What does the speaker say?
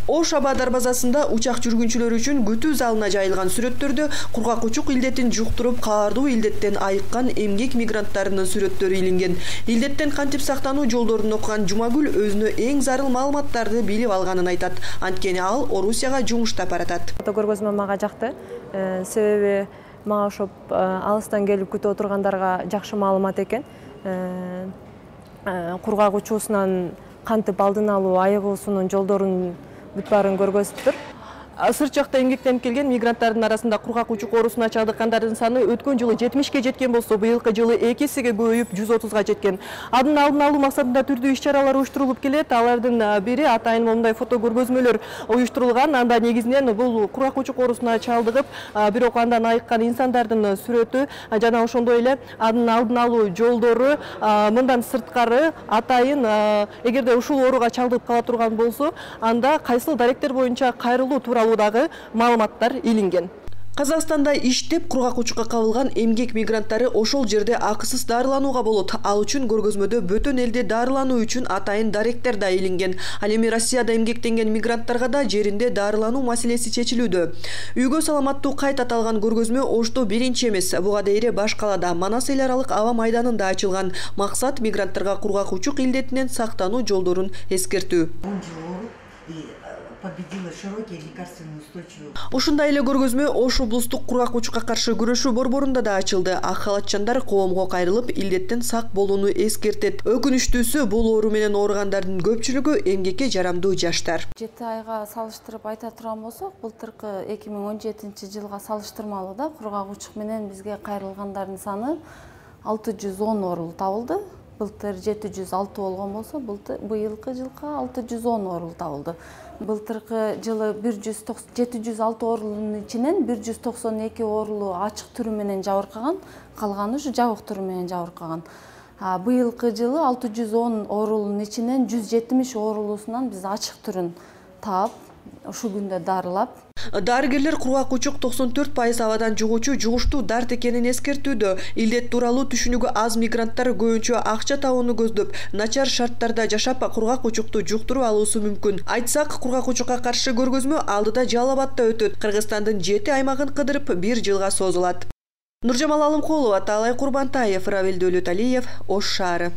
Ош аба дарбазасында учак жүргүнчүлөр үчүн күтүү залына жайылган сүрөттөрдө кургак учук илдетин жуктуруп каардуу илдеттен айыккан эмгек мигранттарынын сүрөттөрү илинген. Илдеттен кантип сактануу жолдорун окуган Жумагүл өзүнө эң зарыл маалыматтарды билип алганын айтат. Анткени ал Орусияга жумуштап баратат. Көргөзмө мага жакты. Себеби мага ошоп алыстан келип күтүп отургандарга жакшы маалымат экен. Кургак учуусунан кантип алдын алуу, айыгуусунун жолдорун бүт баарын көргөзүптүр. Сырт жакта эмгектенип келген мигранттардын арасында кургак учук оорусуна чалдыккандардын саны өткөн жылы 70-ке жеткен болсо, быйылкы жылы 2 эсеге көбөйүп 130-га жеткен. Алдын алуу максатында түрдүү иш-чаралар уюштурулуп келет. Алардын бири атайын момундай фото көргөзмөлөр уюштурулган. Анда негизинен бул кургак учук оорусуна чалдыгып, бирок андан айыккан инсандардын сүрөтү жана ошондой эле анын алдын алуу жолдору, мындан сырткары атайын эгерде ушул ооруга чалдыгып кала турган болсо, анда кайсыл даректер боюнча кайрылуу тууралуу дагы маалыматтар илинген. Казакстанда иштеп кургак учукка кабылган эмгек мигранттары ошол жерде акысыз дарыланууга болот. Ал үчүн көргөзмөдө бөтөн элде дарылануу үчүн атайын даректер да илинген. Ал эми Россияда эмгектенген мигранттарга да жеринде дарылануу маселеси чечилүүдө. Үйгө саламаттуу кайт аталган көргөзмө Ошто биринчи эмес. Буга дейре баш калаада Манас эл аралык аба майданында ачылган. Максат мигранттарга кургак учук илдетинен сактануу жолдорун эскертүү. Победила широкие лекарственные устойчивые. Ушундай эле көргөзмө Ош облустук кургак учукка каршы күрөшүү борборунда да ачылды. Ак халатчандар коомго кайрылып, илдеттен сак болууну эскертет. Өкүнүчтүүсү, бул оору менен ооругандардын көпчүлүгү эмгекке жарамдуу жаштар. 7 айга салыштырып айта турган болсок, былтыркы 2017-жылга салыштырмалуу да кургак учук менен бизге кайрылгандардын саны 610 оорулуу табылды. Былтыр 706 болгон болсо, быйылкы жылга 610 оорулуу табылды. Былтыркы жылы 706 оорулунун ичинен 192 оорулуу ачык түрү менен жабыркаган, калганы ушу жабык түрү менен жабыркаган. Быйылкы жылы 610 оорулунун ичинен 170 оорулуусунан биз ачык түрүн таап, ушу күндө дарылап. Дарыгерлер кургак учук 94% абадан жугуучу жугуштуу дарт экенин эскертүүдө. Илдет тууралуу түшүнүгү аз мигранттар көбүнчө акча табууну көздөп, начар шарттарда жашап кургак учукту жуктуруп алуусу мүмкүн. Айтсак, кургак учукка каршы көргөзмө алдыда Жалал Абадта өтөт. Кыргызстандын 7 аймагын кыдырып 1 жылга созулат. Нуржамал Алымкулова, Таалай Курбантаев, Равил Дөлөталиев, Ош шаары.